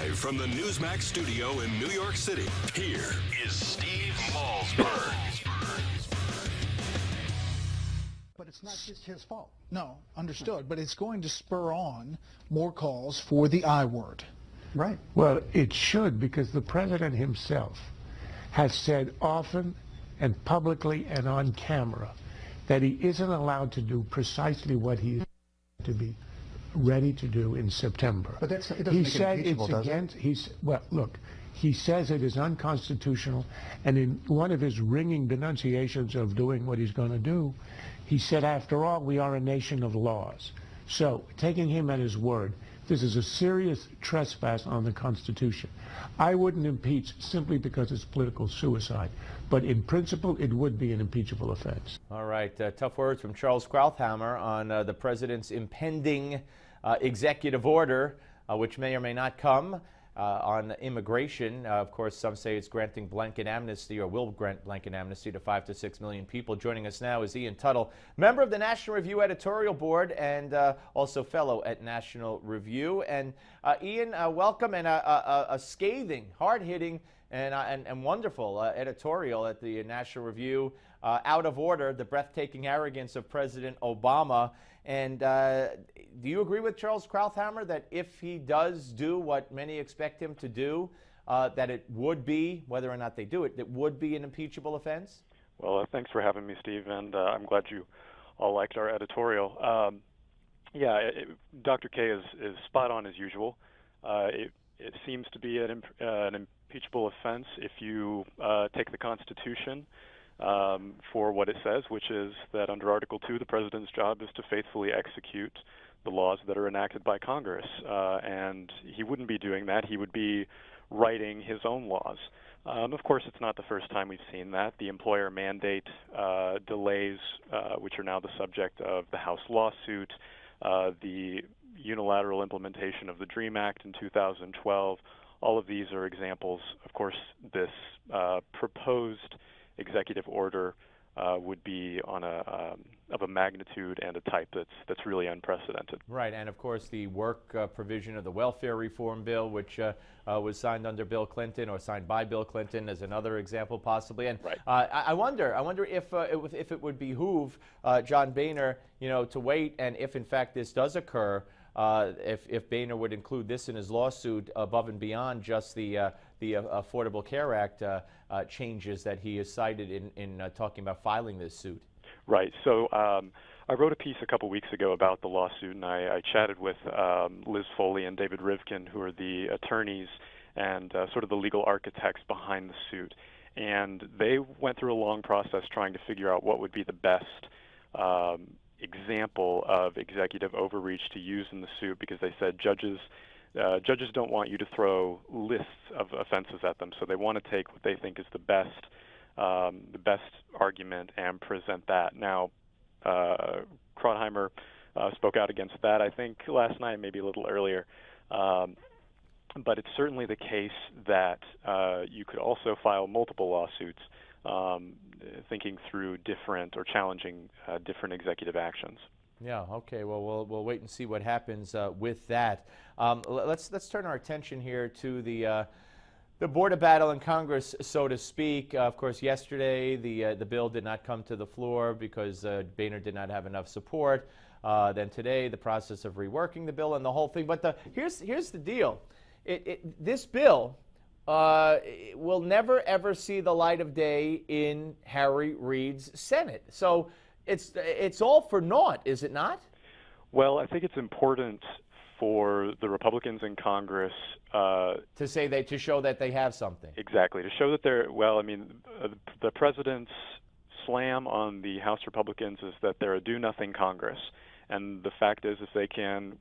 Live from the Newsmax studio in New York City, here is Steve Malzberg. But it's not just his fault. No, understood. But it's going to spur on more calls for the I word. Right. Well, it should, because the president himself has said often and publicly and on camera that he isn't allowed to do precisely what he is to be ready to do in September. But it doesn't He make it said impeachable, it's does against. Well, look, he says it is unconstitutional, and in one of his ringing denunciations of doing what he's going to do, he said, after all, we are a nation of laws. So, taking him at his word, this is a serious trespass on the Constitution. I wouldn't impeach simply because it's political suicide, but in principle, it would be an impeachable offense. All right, tough words from Charles Krauthammer on the president's impending executive order, which may or may not come on immigration. Of course, some say it's granting blanket amnesty, or will grant blanket amnesty to 5 to 6 million people. Joining us now is Ian Tuttle, member of the National Review editorial board and also fellow at National Review. And Ian, welcome, and a scathing, hard-hitting, and wonderful editorial at the National Review. Out of order, the breathtaking arrogance of President Obama. And do you agree with Charles Krauthammer that if he does do what many expect him to do, that it would be, whether or not they do it, that would be an impeachable offense? Well, thanks for having me, Steve, and I'm glad you all liked our editorial. Dr. K is spot on as usual. It seems to be an impeachable offense if you take the Constitution for what it says, which is that under Article 2, the president's job is to faithfully execute the laws that are enacted by Congress. And he wouldn't be doing that. He would be writing his own laws. Of course, it's not the first time we've seen that. The employer mandate delays, which are now the subject of the House lawsuit, the unilateral implementation of the DREAM Act in 2012, all of these are examples. Of course, this proposed executive order would be on of a magnitude and a type that's really unprecedented. Right, and of course the work provision of the welfare reform bill, which was signed under Bill Clinton, or signed by Bill Clinton, as another example possibly. And right. I wonder if it would behoove John Boehner, to wait, and if in fact this does occur, if Boehner would include this in his lawsuit above and beyond just the Affordable Care Act changes that he has cited in talking about filing this suit. Right. So I wrote a piece a couple weeks ago about the lawsuit, and I chatted with Liz Foley and David Rivkin, who are the attorneys and sort of the legal architects behind the suit. And they went through a long process trying to figure out what would be the best example of executive overreach to use in the suit, because they said judges don't want you to throw lists of offenses at them, so they want to take what they think is the best argument and present that. Now, Krauthammer spoke out against that, I think, last night, maybe a little earlier. But it's certainly the case that you could also file multiple lawsuits thinking through different or challenging different executive actions. Yeah. Okay. Well, we'll wait and see what happens with that. Let's turn our attention here to the border battle in Congress, so to speak. Of course, yesterday the bill did not come to the floor because Boehner did not have enough support. Then today, the process of reworking the bill and the whole thing. But here's the deal: this bill will never ever see the light of day in Harry Reid's Senate. So it's all for naught, is it not? Well, I think it's important for the Republicans in Congress to show that they have something. Exactly, to show that they're, well, I mean, the president's slam on the House Republicans is that they're a do-nothing Congress. And the fact is, if they can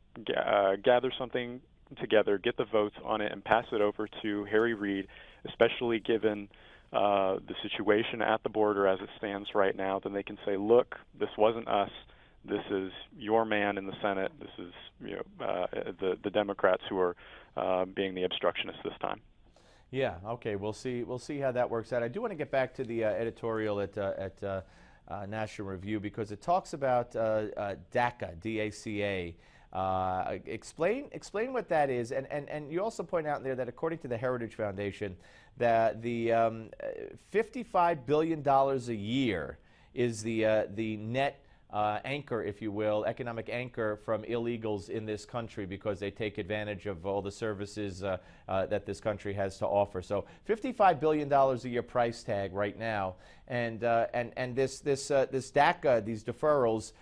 gather something together, get the votes on it, and pass it over to Harry Reid, especially given the situation at the border as it stands right now, then they can say, look, this wasn't us. This is your man in the Senate. This is the Democrats who are being the obstructionists this time. Yeah. Okay. We'll see how that works out. I do want to get back to the editorial at National Review, because it talks about DACA, D-A-C-A, Explain what that is, and you also point out there that according to the Heritage Foundation, that the $55 billion a year is the net anchor, if you will, economic anchor from illegals in this country because they take advantage of all the services that this country has to offer. So $55 billion a year price tag right now, and this DACA, these deferrals.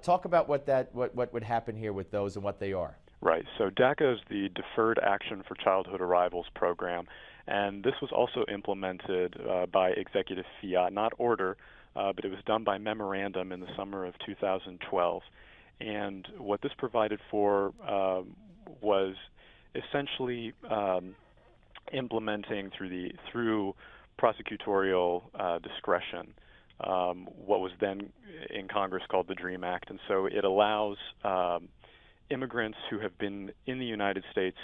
Talk about what would happen here with those and what they are. Right. So DACA is the Deferred Action for Childhood Arrivals program, and this was also implemented by executive fiat, not order, but it was done by memorandum in the summer of 2012. And what this provided for was essentially implementing through prosecutorial discretion what was then in Congress called the DREAM Act. And so it allows immigrants who have been in the United States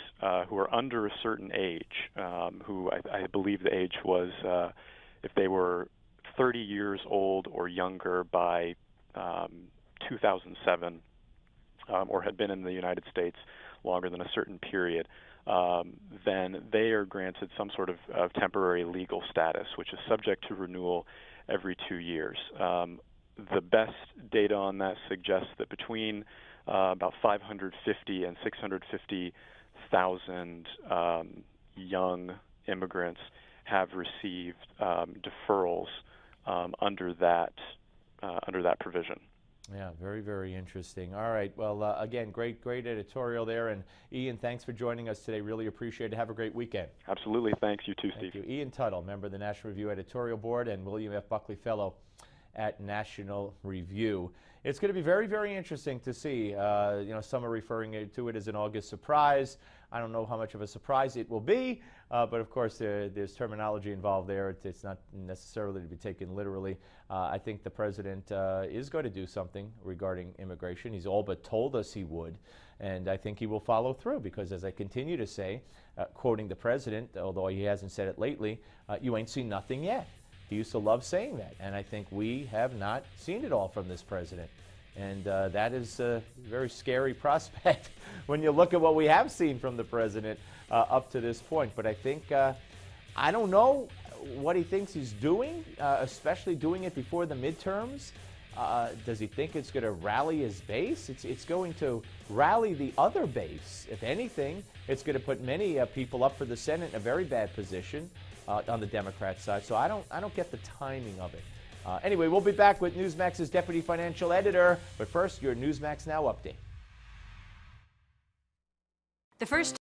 who are under a certain age, who I believe the age was if they were 30 years old or younger by 2007, or had been in the United States longer than a certain period, then they are granted some sort of temporary legal status, which is subject to renewal every 2 years. The best data on that suggests that between about 550 and 650,000 young immigrants have received deferrals under that provision. Yeah, very, very interesting. All right. Well, again, great editorial there. And Ian, thanks for joining us today. Really appreciate it. Have a great weekend. Absolutely. Thanks. You too, Steve. Thank you. Ian Tuttle, member of the National Review editorial board, and William F. Buckley Fellow at National Review. It's going to be very, very interesting to see. Some are referring to it as an August surprise. I don't know how much of a surprise it will be, but of course there's terminology involved there. It's not necessarily to be taken literally. I think the president is going to do something regarding immigration. He's all but told us he would, and I think he will follow through because, as I continue to say, quoting the president, although he hasn't said it lately, you ain't seen nothing yet. He used to love saying that, and I think we have not seen it all from this president. And that is a very scary prospect when you look at what we have seen from the president up to this point. But I think, I don't know what he thinks he's doing, especially doing it before the midterms. Does he think it's going to rally his base? It's going to rally the other base. If anything, it's going to put many people up for the Senate in a very bad position on the Democrat side. So I don't get the timing of it. Anyway, we'll be back with Newsmax's deputy financial editor. But first, your Newsmax Now update. The first